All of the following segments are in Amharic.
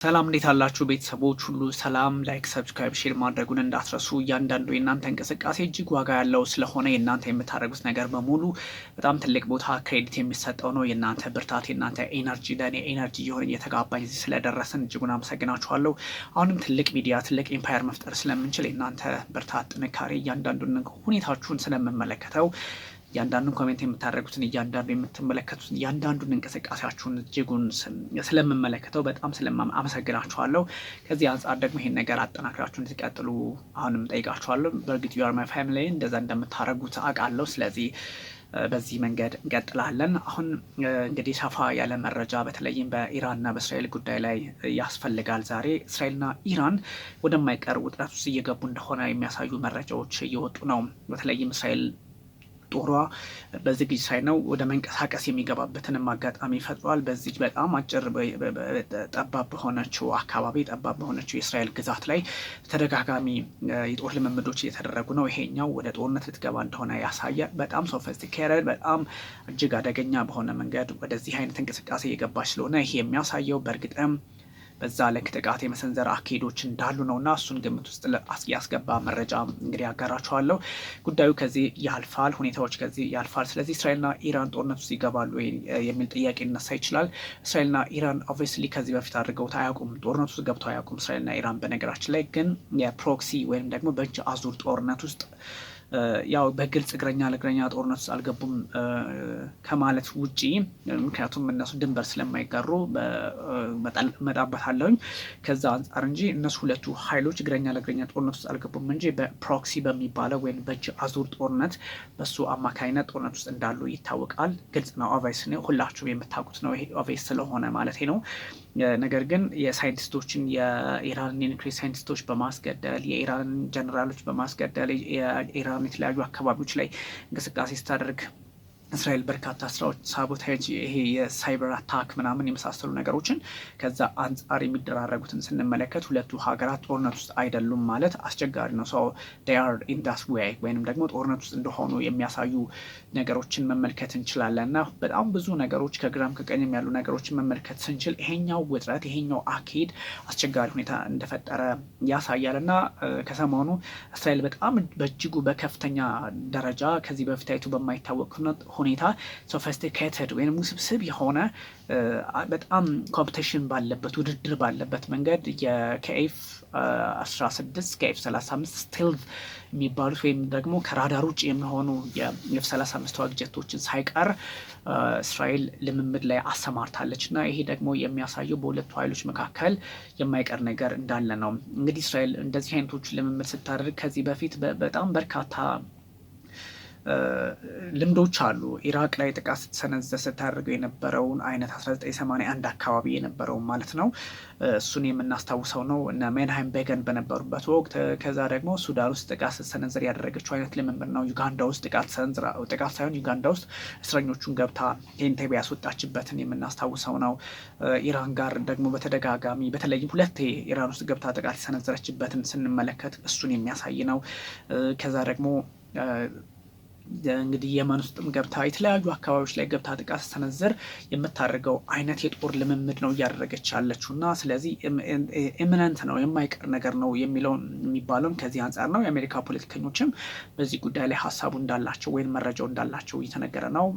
ሰላም እንዴት አላችሁ ቤተሰቦች ሁሉ ሰላም ላይክ ሰብስክራይብ ሼር ማድረጉን እንዳትረሱ እያንዳንዱ የእናንተ እንቅስቃሴ እጅግ ዋጋ ያለው ስለሆነ የእናንተ የምታደርጉት ነገር በሙሉ በጣም ትልቅ ቦታ ክሬዲት የሚሰጠው ነው የእናንተ ብርታት የእናንተ ኤነርጂ ለእኔ ኤነርጂ የሆነ እየተጋባኝ ስለደረስን እጅጉን አመሰግናችኋለሁ አሁንም ትልቅ ሚዲያ ትልቅ ኤምፓየር መፍጠር ስለምንችል የእናንተ ብርታት ጥንካሬ እያንዳንዱን ሁኔታችሁን ስለምመለከተው እያንዳንዱን ኮሜንት የምታደርጉትን እያንዳንዱ የምትመለከቱትን እያንዳንዱን እንቅስቃሴያችሁን እጅጉን ስለምመለከተው በጣም አመሰግናችኋለሁ። ከዚህ አንጻር ደግሞ ይሄን ነገር አጠናክራችሁ እንድትቀጥሉ አሁንም ጠይቃችኋለሁ። በእርግጥ ዩ አር ማይ ፋሚሊ እንደዛ እንደምታደርጉት አውቃለሁ። ስለዚህ በዚህ መንገድ እንቀጥላለን። አሁን እንግዲህ ሰፋ ያለ መረጃ በተለይም በኢራንና በእስራኤል ጉዳይ ላይ ያስፈልጋል። ዛሬ እስራኤልና ኢራን ወደማይቀር ውጥረት ውስጥ እየገቡ እንደሆነ የሚያሳዩ መረጃዎች እየወጡ ነው። በተለይም እስራኤል ጦሯ በዝግጅት ላይ ነው። ወደ መንቀሳቀስ የሚገባበትንም አጋጣሚ ፈጥሯል። በዚህ በጣም አጭር ጠባብ በሆነችው አካባቢ ጠባብ በሆነችው የእስራኤል ግዛት ላይ ተደጋጋሚ የጦር ልምምዶች እየተደረጉ ነው። ይሄኛው ወደ ጦርነት ልትገባ እንደሆነ ያሳያል። በጣም ሶፊስቲኬትድ በጣም እጅግ አደገኛ በሆነ መንገድ ወደዚህ አይነት እንቅስቃሴ እየገባች ስለሆነ ይሄ የሚያሳየው በእርግጥም በዛ ልክ ጥቃት የመሰንዘር አካሄዶች እንዳሉ ነውና እሱን ግምት ውስጥ ያስገባ መረጃ እንግዲህ ያጋራችኋለሁ። ጉዳዩ ከዚህ ያልፋል፣ ሁኔታዎች ከዚህ ያልፋል። ስለዚህ እስራኤልና ኢራን ጦርነት ውስጥ ይገባሉ የሚል ጥያቄ ሊነሳ ይችላል። እስራኤልና ኢራን ኦብቪየስሊ ከዚህ በፊት አድርገውት አያውቁም፣ ጦርነት ውስጥ ገብተው አያውቁም። እስራኤልና ኢራን በነገራችን ላይ ግን የፕሮክሲ ወይም ደግሞ በእጅ አዙር ጦርነት ውስጥ ያው በግልጽ እግረኛ ለእግረኛ ጦርነት ውስጥ አልገቡም ከማለት ውጪ ምክንያቱም እነሱ ድንበር ስለማይጋሩ መጣበታለሁኝ ከዛ አንጻር እንጂ እነሱ ሁለቱ ኃይሎች እግረኛ ለእግረኛ ጦርነት ውስጥ አልገቡም እንጂ በፕሮክሲ በሚባለው ወይም በእጅ አዙር ጦርነት በሱ አማካኝነት ጦርነት ውስጥ እንዳሉ ይታወቃል። ግልጽ ነው፣ ኦቬስ ነው፣ ሁላችሁም የምታውቁት ነው። ይሄ ኦቬስ ስለሆነ ማለት ነው። ነገር ግን የሳይንቲስቶችን የኢራን የኒውክሌር ሳይንቲስቶች በማስገደል የኢራን ጀነራሎች በማስገደል የኢራን የተለያዩ አካባቢዎች ላይ እንቅስቃሴ ስታደርግ እስራኤል በርካታ ስራዎች ሳቦታጅ ይሄ የሳይበር አታክ ምናምን የመሳሰሉ ነገሮችን ከዛ አንጻር የሚደራረጉትን ስንመለከት ሁለቱ ሀገራት ጦርነት ውስጥ አይደሉም ማለት አስቸጋሪ ነው። ሰው they are in that way ወይንም ደግሞ ጦርነት ውስጥ እንደሆኑ የሚያሳዩ ነገሮችን መመልከት እንችላለን እና በጣም ብዙ ነገሮች ከግራም ከቀኝም ያሉ ነገሮችን መመልከት ስንችል ይሄኛው ውጥረት ይሄኛው አካሄድ አስቸጋሪ ሁኔታ እንደፈጠረ ያሳያል እና ከሰሞኑ እስራኤል በጣም በእጅጉ በከፍተኛ ደረጃ ከዚህ በፊት ታይቶ በማይታወቅ ሁኔታ ሶፊስቲኬትድ ወይም ውስብስብ የሆነ በጣም ኮምፒቲሽን ባለበት ውድድር ባለበት መንገድ የኬኤፍ 16 ኬኤፍ 35 ስቲልዝ የሚባሉት ወይም ደግሞ ከራዳር ውጭ የሚሆኑ የኤፍ 35 ተዋጊ ጀቶችን ሳይቀር እስራኤል ልምምድ ላይ አሰማርታለች እና ይሄ ደግሞ የሚያሳየው በሁለቱ ኃይሎች መካከል የማይቀር ነገር እንዳለ ነው። እንግዲህ እስራኤል እንደዚህ አይነቶች ልምምድ ስታደርግ ከዚህ በፊት በጣም በርካታ ልምዶች አሉ። ኢራቅ ላይ ጥቃት ስትሰነዘር ስታደርገው የነበረውን አይነት 1981 አካባቢ የነበረውን ማለት ነው። እሱን የምናስታውሰው ነው እነ ሜንሃይም ቤገን በነበሩበት ወቅት። ከዛ ደግሞ ሱዳን ውስጥ ጥቃት ስትሰነዝር ያደረገችው አይነት ልምምድ ነው። ዩጋንዳ ውስጥ ጥቃት ሳይሆን ዩጋንዳ ውስጥ እስረኞቹን ገብታ ከኢንቴቤ ያስወጣችበትን የምናስታውሰው ነው። ኢራን ጋር ደግሞ በተደጋጋሚ በተለይም ሁለቴ ኢራን ውስጥ ገብታ ጥቃት የሰነዘረችበትን ስንመለከት እሱን የሚያሳይ ነው። ከዛ ደግሞ እንግዲህ የመን ውስጥም ገብታ የተለያዩ አካባቢዎች ላይ ገብታ ጥቃት ስትሰነዝር የምታደርገው አይነት የጦር ልምምድ ነው እያደረገች ያለችው እና ስለዚህ ኢሚነንት ነው የማይቀር ነገር ነው የሚባለውም ከዚህ አንጻር ነው። የአሜሪካ ፖለቲከኞችም በዚህ ጉዳይ ላይ ሀሳቡ እንዳላቸው ወይም መረጃው እንዳላቸው እየተነገረ ነው።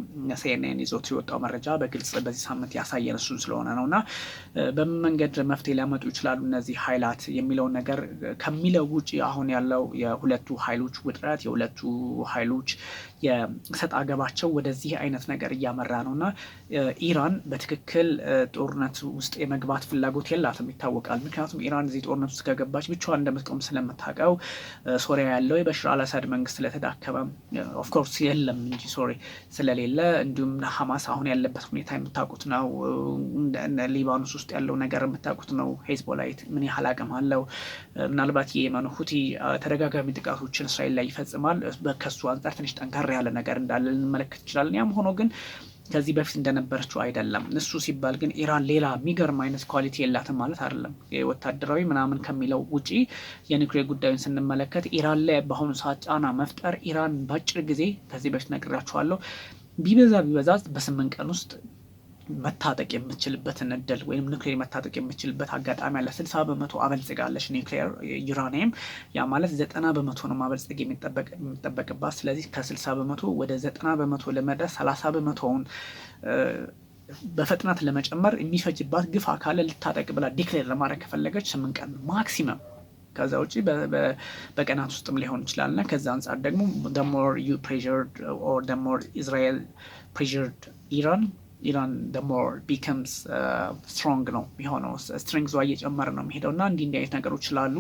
ሲኤንኤን ይዞት የወጣው መረጃ በግልጽ በዚህ ሳምንት ያሳየን እሱን ስለሆነ ነው እና በምን መንገድ መፍትሄ ሊያመጡ ይችላሉ እነዚህ ኃይላት የሚለውን ነገር ከሚለው ውጭ አሁን ያለው የሁለቱ ኃይሎች ውጥረት የሁለቱ ኃይሎች የሰጥ አገባቸው ወደዚህ አይነት ነገር እያመራ ነው እና ኢራን በትክክል ጦርነት ውስጥ የመግባት ፍላጎት የላትም ይታወቃል። ምክንያቱም ኢራን እዚህ ጦርነት ውስጥ ከገባች ብቻዋን እንደምትቆም ስለምታውቀው ሶሪያ ያለው የበሽር አልአሳድ መንግስት ስለተዳከመ ኦፍኮርስ የለም እንጂ ሶሪ ስለሌለ እንዲሁም ሐማስ አሁን ያለበት ሁኔታ የምታውቁት ነው። ሊባኖስ ውስጥ ያለው ነገር የምታውቁት ነው። ሄዝቦላይት ምን ያህል አቅም አለው። ምናልባት የየመኑ ሁቲ ተደጋጋሚ ጥቃቶችን እስራኤል ላይ ይፈጽማል። ከሱ አንጻር ትንሽ ጠንካራ ያለ ነገር እንዳለ ልንመለከት እንችላለን። ያም ሆኖ ግን ከዚህ በፊት እንደነበረችው አይደለም። እሱ ሲባል ግን ኢራን ሌላ የሚገርም አይነት ኳሊቲ የላትም ማለት አይደለም። ወታደራዊ ምናምን ከሚለው ውጪ የኒውክሌር ጉዳዩን ስንመለከት ኢራን ላይ በአሁኑ ሰዓት ጫና መፍጠር ኢራን በአጭር ጊዜ ከዚህ በፊት ነግራችኋለሁ ቢበዛ በ8 ቀን ውስጥ መታጠቅ የምትችልበትን እድል ወይም ኒውክሌር መታጠቅ የምትችልበት አጋጣሚ አለ። 60 በመቶ አበልጽጋለች ኒውክሌር ዩራኒየም። ያ ማለት 90 በመቶ ነው ማበልጸግ የሚጠበቅባት። ስለዚህ ከ60 በመቶ ወደ 90 በመቶ ለመድረስ 30 በመቶውን በፍጥነት ለመጨመር የሚፈጅባት ግፍ አካለ ልታጠቅ ብላ ዲክሌር ለማድረግ ከፈለገች 8 ቀን ማክሲመም። ከዛ ውጭ በቀናት ውስጥም ሊሆን ይችላል እና ከዛ አንጻር ደግሞ the more you pressured or the more Israel pressured ኢራን ደሞር ቢከምስ ስትሮንግ ነው የሚሆነው። ስትሪንግዟ እየጨመረ ነው የሚሄደው እና እንዲህ አይነት ነገሮች ስላሉ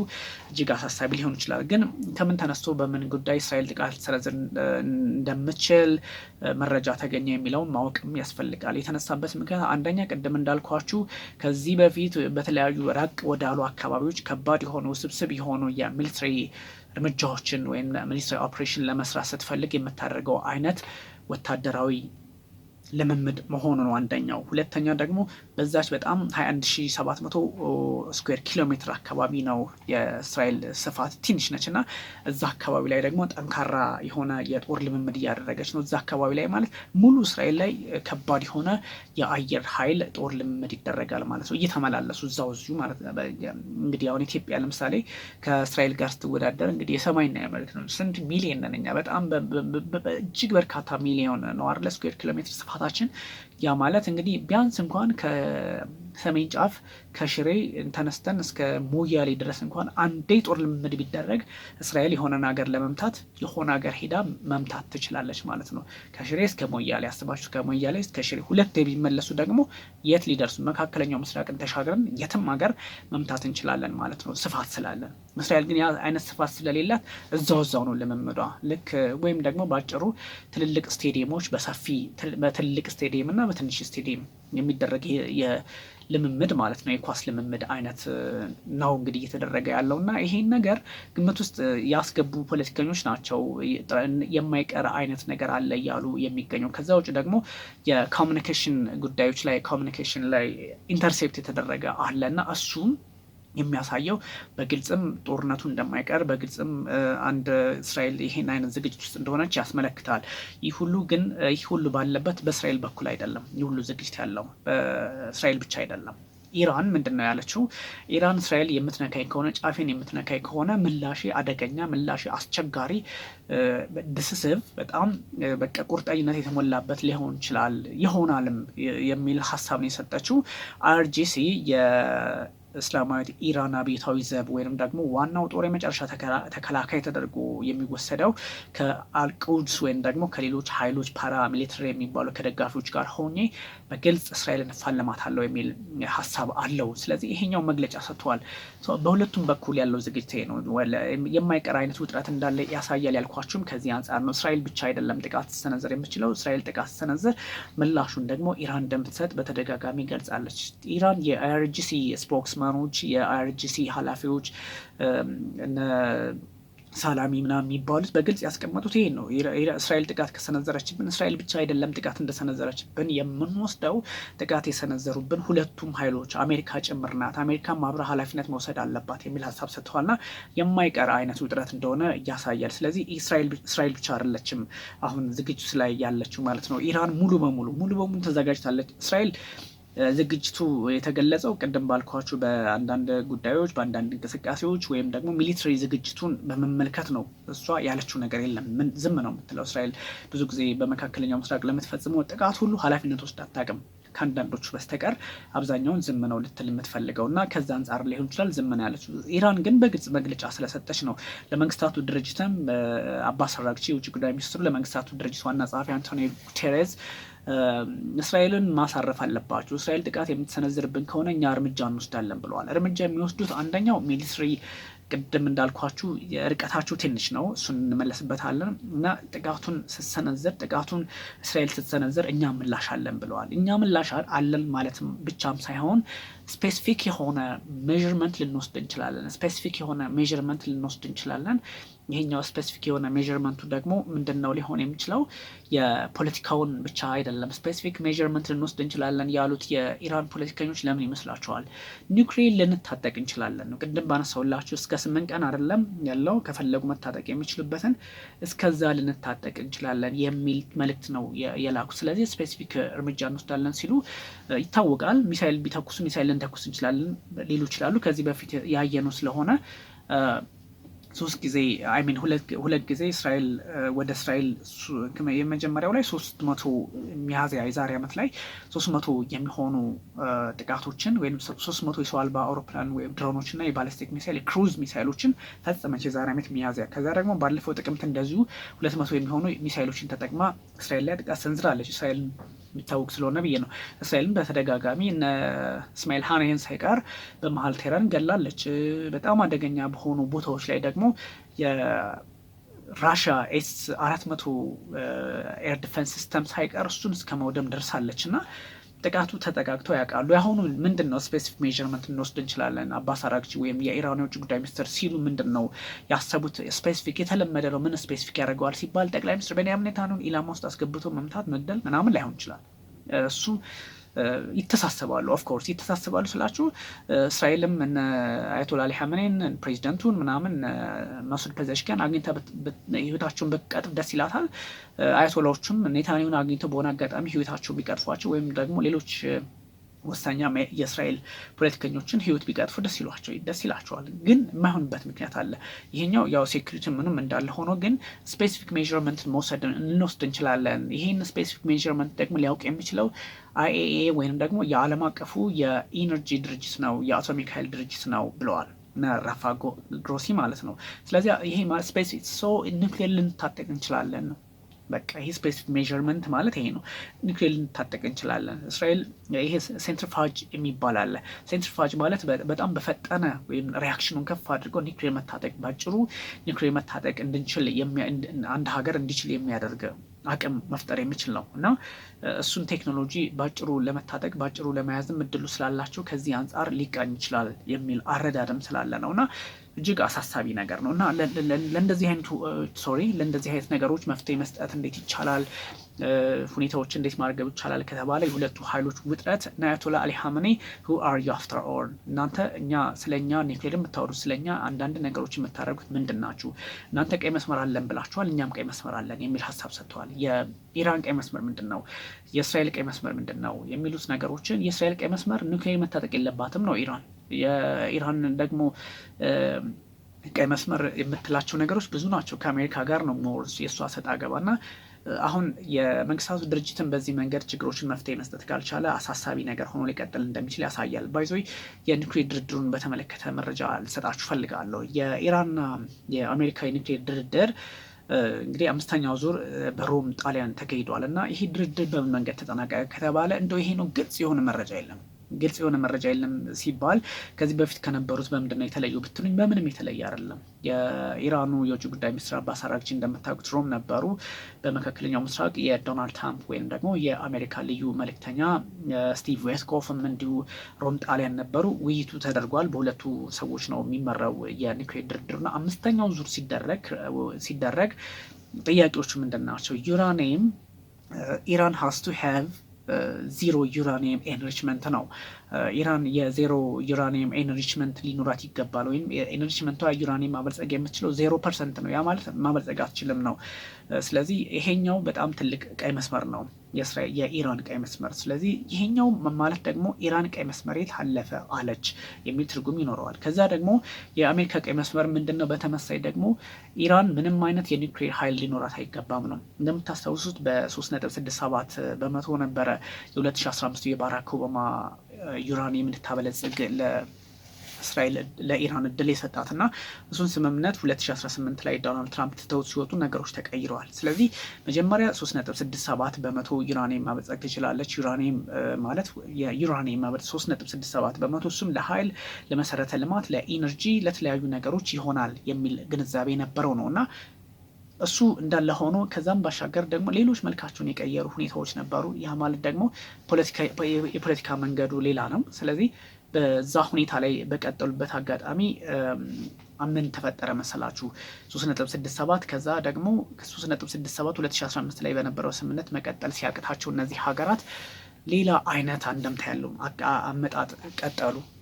እጅግ አሳሳቢ ሊሆን ይችላል። ግን ከምን ተነስቶ በምን ጉዳይ እስራኤል ጥቃት ልትሰነዝር እንደምችል መረጃ ተገኘ የሚለውን ማወቅም ያስፈልጋል። የተነሳበት ምክንያት አንደኛ ቅድም እንዳልኳችሁ ከዚህ በፊት በተለያዩ ራቅ ወዳሉ አካባቢዎች ከባድ የሆኑ ውስብስብ የሆኑ የሚሊትሪ እርምጃዎችን ወይም ሚሊትሪ ኦፕሬሽን ለመስራት ስትፈልግ የምታደርገው አይነት ወታደራዊ ልምምድ መሆኑ ነው አንደኛው። ሁለተኛ ደግሞ በዛች በጣም 21700 ስኩዌር ኪሎ ሜትር አካባቢ ነው የእስራኤል ስፋት፣ ትንሽ ነች እና እዛ አካባቢ ላይ ደግሞ ጠንካራ የሆነ የጦር ልምምድ እያደረገች ነው። እዛ አካባቢ ላይ ማለት ሙሉ እስራኤል ላይ ከባድ የሆነ የአየር ኃይል ጦር ልምምድ ይደረጋል ማለት ነው፣ እየተመላለሱ እዛው እዚሁ ማለት ነው። እንግዲህ አሁን ኢትዮጵያ ለምሳሌ ከእስራኤል ጋር ስትወዳደር እንግዲህ የሰማይና የመሬት ነው። ስንት ሚሊዮን ነን እኛ፣ በጣም እጅግ በርካታ ሚሊዮን ነው አይደል ስኩዌር ኪሎ ሜትር ስፋት ችን። ያ ማለት እንግዲህ ቢያንስ እንኳን ከሰሜን ጫፍ ከሽሬ ተነስተን እስከ ሞያሌ ድረስ እንኳን አንዴ ጦር ልምምድ ቢደረግ እስራኤል የሆነን ሀገር ለመምታት የሆነ ሀገር ሄዳ መምታት ትችላለች ማለት ነው። ከሽሬ እስከ ሞያሌ አስባችሁ፣ ከሞያሌ እስከ ሽሬ ሁለት ቢመለሱ ደግሞ የት ሊደርሱ? መካከለኛው ምስራቅን ተሻግረን የትም ሀገር መምታት እንችላለን ማለት ነው፣ ስፋት ስላለን። እስራኤል ግን ያ አይነት ስፋት ስለሌላት እዛው ነው ልምምዷ። ልክ ወይም ደግሞ ባጭሩ ትልልቅ ስቴዲየሞች በትልቅ ስቴዲየም እና በትንሽ ስቴዲየም የሚደረግ የልምምድ ማለት ነው፣ የኳስ ልምምድ አይነት ነው እንግዲህ እየተደረገ ያለው እና ይሄን ነገር ግምት ውስጥ ያስገቡ ፖለቲከኞች ናቸው የማይቀር አይነት ነገር አለ እያሉ የሚገኘው። ከዛ ውጭ ደግሞ የኮሚኒኬሽን ጉዳዮች ላይ ኮሚኒኬሽን ላይ ኢንተርሴፕት የተደረገ አለ እና እሱም የሚያሳየው በግልጽም ጦርነቱ እንደማይቀር በግልጽም አንድ እስራኤል ይሄን አይነት ዝግጅት ውስጥ እንደሆነች ያስመለክታል። ይህ ሁሉ ባለበት በእስራኤል በኩል አይደለም። ይህ ሁሉ ዝግጅት ያለው በእስራኤል ብቻ አይደለም። ኢራን ምንድን ነው ያለችው? ኢራን እስራኤል የምትነካኝ ከሆነ ጫፌን የምትነካኝ ከሆነ ምላሽ አደገኛ፣ ምላሽ አስቸጋሪ፣ ድስስብ በጣም በቃ ቁርጠኝነት የተሞላበት ሊሆን ይችላል ይሆናልም የሚል ሀሳብ ነው የሰጠችው። አይአርጂሲ እስላማዊት ኢራን አብዮታዊ ዘብ ወይም ደግሞ ዋናው ጦር የመጨረሻ ተከላካይ ተደርጎ የሚወሰደው ከአልቁድስ ወይም ደግሞ ከሌሎች ኃይሎች ፓራ ሚሊተሪ የሚባሉ ከደጋፊዎች ጋር ሆኜ በግልጽ እስራኤልን እፋለማታለሁ የሚል ሀሳብ አለው። ስለዚህ ይሄኛው መግለጫ ሰጥተዋል። በሁለቱም በኩል ያለው ዝግጅት ነው። የማይቀር አይነት ውጥረት እንዳለ ያሳያል። ያልኳችሁም ከዚህ አንጻር ነው። እስራኤል ብቻ አይደለም ጥቃት ስትሰነዝር የምችለው። እስራኤል ጥቃት ስትሰነዝር ምላሹን ደግሞ ኢራን እንደምትሰጥ በተደጋጋሚ ገልጻለች። ኢራን የአይአርጂሲ ስፖክስ ማኖች የአይአርጂሲ ኃላፊዎች ሳላሚ ምናምን የሚባሉት በግልጽ ያስቀመጡት ይሄን ነው። እስራኤል ጥቃት ከሰነዘረችብን እስራኤል ብቻ አይደለም ጥቃት እንደሰነዘረችብን የምንወስደው፣ ጥቃት የሰነዘሩብን ሁለቱም ኃይሎች አሜሪካ ጭምር ናት፣ አሜሪካ ማብራ ኃላፊነት መውሰድ አለባት የሚል ሀሳብ ሰጥተዋልና የማይቀር አይነት ውጥረት እንደሆነ ያሳያል። ስለዚህ እስራኤል ብቻ አይደለችም አሁን ዝግጅቱ ላይ ያለችው ማለት ነው። ኢራን ሙሉ በሙሉ ተዘጋጅታለች። እስራኤል ዝግጅቱ የተገለጸው ቅድም ባልኳችሁ በአንዳንድ ጉዳዮች በአንዳንድ እንቅስቃሴዎች ወይም ደግሞ ሚሊተሪ ዝግጅቱን በመመልከት ነው። እሷ ያለችው ነገር የለም፣ ዝም ነው የምትለው። እስራኤል ብዙ ጊዜ በመካከለኛው ምስራቅ ለምትፈጽመው ጥቃት ሁሉ ኃላፊነት ወስዳ አታውቅም ከአንዳንዶቹ በስተቀር አብዛኛውን ዝም ነው ልትል የምትፈልገው እና ከዛ አንጻር ሊሆን ይችላል ዝም ነው ያለችው። ኢራን ግን በግልጽ መግለጫ ስለሰጠች ነው። ለመንግስታቱ ድርጅትም አባስ አራግቺ የውጭ ጉዳይ ሚኒስትሩ ለመንግስታቱ ድርጅት ዋና ጸሐፊ አንቶኒዮ ጉቴሬዝ እስራኤልን ማሳረፍ አለባቸው፣ እስራኤል ጥቃት የምትሰነዝርብን ከሆነ እኛ እርምጃ እንወስዳለን ብለዋል። እርምጃ የሚወስዱት አንደኛው ሚሊትሪ ቅድም እንዳልኳችሁ ርቀታችሁ ትንሽ ነው፣ እሱን እንመለስበታለን እና ጥቃቱን እስራኤል ስትሰነዝር እኛ ምላሽ አለን ብለዋል። እኛ ምላሽ አለን ማለትም ብቻም ሳይሆን ስፔሲፊክ የሆነ ሜዥርመንት ልንወስድ እንችላለን። ይሄኛው ስፔሲፊክ የሆነ ሜዥርመንቱ ደግሞ ምንድነው ሊሆን የሚችለው? የፖለቲካውን ብቻ አይደለም። ስፔሲፊክ ሜዥርመንት ልንወስድ እንችላለን ያሉት የኢራን ፖለቲከኞች ለምን ይመስላችኋል? ኒውክሌር ልንታጠቅ እንችላለን ነው። ቅድም ባነሳውላችሁ እስከ 18 ቀን አይደለም ያለው ከፈለጉ መታጠቅ የሚችሉበትን እስከዛ ልንታጠቅ እንችላለን የሚል መልእክት ነው የላኩት። ስለዚህ ስፔሲፊክ እርምጃ እንወስዳለን ሲሉ ይታወቃል። ሚሳይል ቢተኩሱ ሚሳይል ልንተኩስ እንችላለን ሊሉ ይችላሉ። ከዚህ በፊት ያየነው ስለሆነ 3 ጊዜ ሁለት ጊዜ እስራኤል ወደ እስራኤል የመጀመሪያው ላይ 300 ሚያዝያ የዛሬ ዓመት ላይ 300 የሚሆኑ ጥቃቶችን ወይም 300 የሰው አልባ አውሮፕላን ወይም ድሮኖች እና የባሊስቲክ ሚሳይል ክሩዝ ሚሳይሎችን ፈጸመች የዛሬ ዓመት ሚያዝያ። ከዛ ደግሞ ባለፈው ጥቅምት እንደዚሁ 200 የሚሆኑ ሚሳይሎችን ተጠቅማ እስራኤል ላይ ጥቃት ሰንዝራለች። እስራኤል የሚታወቅ ስለሆነ ብዬ ነው። እስራኤልን በተደጋጋሚ እነ እስማኤል ሃኒያን ሳይቀር በመሀል ቴህራን ገላለች። በጣም አደገኛ በሆኑ ቦታዎች ላይ ደግሞ የራሻ S-400 ኤር ዲፌንስ ሲስተም ሳይቀር እሱን እስከ መውደም ደርሳለች እና ጥቃቱ ተጠጋግተው ያውቃሉ። የአሁኑ ምንድን ነው ስፔሲፊክ ሜዥርመንት እንወስድ እንችላለን። አባስ አራግቺ ወይም የኢራን የውጭ ጉዳይ ሚኒስትር ሲሉ ምንድን ነው ያሰቡት? ስፔሲፊክ የተለመደ ነው። ምን ስፔሲፊክ ያደርገዋል ሲባል ጠቅላይ ሚኒስትር ቤንያሚን ኔታንያሁን ኢላማ ውስጥ አስገብቶ መምታት፣ መግደል ምናምን ላይሆን ይችላል። እሱ ይተሳሰባሉ። ኦፍኮርስ ይተሳሰባሉ ስላችሁ እስራኤልም እነ አያቶላ አሊ ሐመኔን ፕሬዚደንቱን ምናምን መሱድ ፔዜሽኪያን አግኝታ ህይወታቸውን በቀጥፍ ደስ ይላታል። አያቶላዎቹም ኔታንያሁን አግኝተው በሆነ አጋጣሚ ህይወታቸው ቢቀጥፏቸው ወይም ደግሞ ሌሎች ወሳኛ የእስራኤል ፖለቲከኞችን ህይወት ቢቀጥፉ ደስ ይላቸዋል። ግን የማይሆንበት ምክንያት አለ። ይሄኛው ያው ሴኩሪቲ ምንም እንዳለ ሆኖ ግን ስፔሲፊክ ሜዥርመንት መውሰድ እንወስድ እንችላለን። ይሄን ስፔሲፊክ ሜዥርመንት ደግሞ ሊያውቅ የሚችለው IAEA ወይም ደግሞ የዓለም አቀፉ የኢነርጂ ድርጅት ነው፣ የአቶሚክ ኃይል ድርጅት ነው ብለዋል ራፋ ግሮሲ ማለት ነው። ስለዚህ ይሄ ማለት ስፔሲፊክ ኒውክሌር ልንታጠቅ እንችላለን ነው። በቃ ይሄ ስፔሲፊክ ሜዥርመንት ማለት ይሄ ነው። ኒውክሌር ልንታጠቅ እንችላለን። እስራኤል ይሄ ሴንትሪፋጅ የሚባል አለ። ሴንትሪፋጅ ማለት በጣም በፈጠነ ወይም ሪያክሽኑን ከፍ አድርገው ኒውክሌር መታጠቅ፣ ባጭሩ ኒውክሌር መታጠቅ እንድንችል አንድ ሀገር እንዲችል የሚያደርግ አቅም መፍጠር የሚችል ነው እና እሱን ቴክኖሎጂ ባጭሩ ለመታጠቅ ባጭሩ ለመያዝም እድሉ ስላላቸው ከዚህ አንጻር ሊቃኝ ይችላል የሚል አረዳድም ስላለ ነው እና እጅግ አሳሳቢ ነገር ነው እና ለእንደዚህ አይነት ነገሮች መፍትሄ መስጠት እንዴት ይቻላል? ሁኔታዎች እንዴት ማርገብ ይቻላል ከተባለ የሁለቱ ኃይሎች ውጥረት እና አያቶላ አሊ ሐመኔ who are you after all እናንተ ስለኛ ኒውክሌር የምታወሩት ስለኛ አንዳንድ ነገሮች የምታደርጉት ምንድን ናችሁ? እናንተ ቀይ መስመር አለን ብላችኋል፣ እኛም ቀይ መስመር አለን የሚል ሀሳብ ሰጥተዋል። የኢራን ቀይ መስመር ምንድን ነው? የእስራኤል ቀይ መስመር ምንድን ነው? የሚሉት ነገሮችን የእስራኤል ቀይ መስመር ኒውክሌር መታጠቅ የለባትም ነው ኢራን። የኢራን ደግሞ ቀይ መስመር የምትላቸው ነገሮች ብዙ ናቸው። ከአሜሪካ ጋር ነው ሞርስ የእሷ ሰጥ አገባና አሁን የመንግስታቱ ድርጅትን በዚህ መንገድ ችግሮችን መፍትሄ መስጠት ካልቻለ አሳሳቢ ነገር ሆኖ ሊቀጥል እንደሚችል ያሳያል። ባይዞይ የኒውክሌር ድርድሩን በተመለከተ መረጃ ልሰጣችሁ ፈልጋለሁ። የኢራንና የአሜሪካ የኒውክሌር ድርድር እንግዲህ 5ኛው ዙር በሮም ጣሊያን ተካሂዷል እና ይሄ ድርድር በምን መንገድ ተጠናቀቀ ከተባለ እንደው ይሄ ነው ግልጽ የሆነ መረጃ የለም ሲባል ከዚህ በፊት ከነበሩት በምንድን ነው የተለዩ ብትሉኝ በምንም የተለየ አይደለም። የኢራኑ የውጭ ጉዳይ ሚኒስትር አባስ አራግቺ እንደምታውቁት ሮም ነበሩ። በመካከለኛው ምስራቅ የዶናልድ ትራምፕ ወይም ደግሞ የአሜሪካ ልዩ መልእክተኛ ስቲቭ ዌትኮፍም እንዲሁ ሮም ጣሊያን ነበሩ። ውይይቱ ተደርጓል። በሁለቱ ሰዎች ነው የሚመራው የኒውክሌር ድርድርና 5ኛው ዙር ሲደረግ ጥያቄዎቹ ምንድን ናቸው? ዩራኒየም ኢራን ሃስ ቱ ሃቭ ዚሮ ዩራኒየም ኤንሪችመንት ነው። ኢራን የዜሮ ዩራኒየም ኤንሪችመንት ሊኖራት ይገባል። ወይም ኤንሪችመንቷ ዩራኒየም ማበልጸግ የምትችለው 0% ነው። ያ ማለት ማበልጸግ አትችልም ነው። ስለዚህ ይሄኛው በጣም ትልቅ ቀይ መስመር ነው፣ የኢራን ቀይ መስመር። ስለዚህ ይሄኛው ማለት ደግሞ ኢራን ቀይ መስመር አለፈ አለች የሚል ትርጉም ይኖረዋል። ከዛ ደግሞ የአሜሪካ ቀይ መስመር ምንድን ነው? በተመሳይ ደግሞ ኢራን ምንም አይነት የኒውክሌር ኃይል ሊኖራት አይገባም ነው። እንደምታስታውሱት በ3.67 በመቶ ነበረ የ2015 የባራክ ኦባማ ዩራኒየም እንድታበለጽግ ለእስራኤል ለኢራን እድል የሰጣትና እሱን ስምምነት 2018 ላይ ዶናልድ ትራምፕ ትተውት ሲወጡ ነገሮች ተቀይረዋል። ስለዚህ መጀመሪያ 3.67 በመቶ ዩራኒየም ማበልጸግ ትችላለች። ዩራኒየም ማለት የዩራኒየም ማበልጸግ 3.67 በመቶ እሱም ለኃይል፣ ለመሰረተ ልማት፣ ለኢነርጂ፣ ለተለያዩ ነገሮች ይሆናል የሚል ግንዛቤ ነበረው ነው እና እሱ እንዳለ ሆኖ ከዛም ባሻገር ደግሞ ሌሎች መልካቸውን የቀየሩ ሁኔታዎች ነበሩ። ያ ማለት ደግሞ የፖለቲካ መንገዱ ሌላ ነው። ስለዚህ በዛ ሁኔታ ላይ በቀጠሉበት አጋጣሚ ምን ተፈጠረ መሰላችሁ? 3.67 ከዛ ደግሞ 3.67 2015 ላይ በነበረው ስምምነት መቀጠል ሲያቅታቸው እነዚህ ሀገራት ሌላ አይነት አንደምታ ያለው አመጣጥ ቀጠሉ።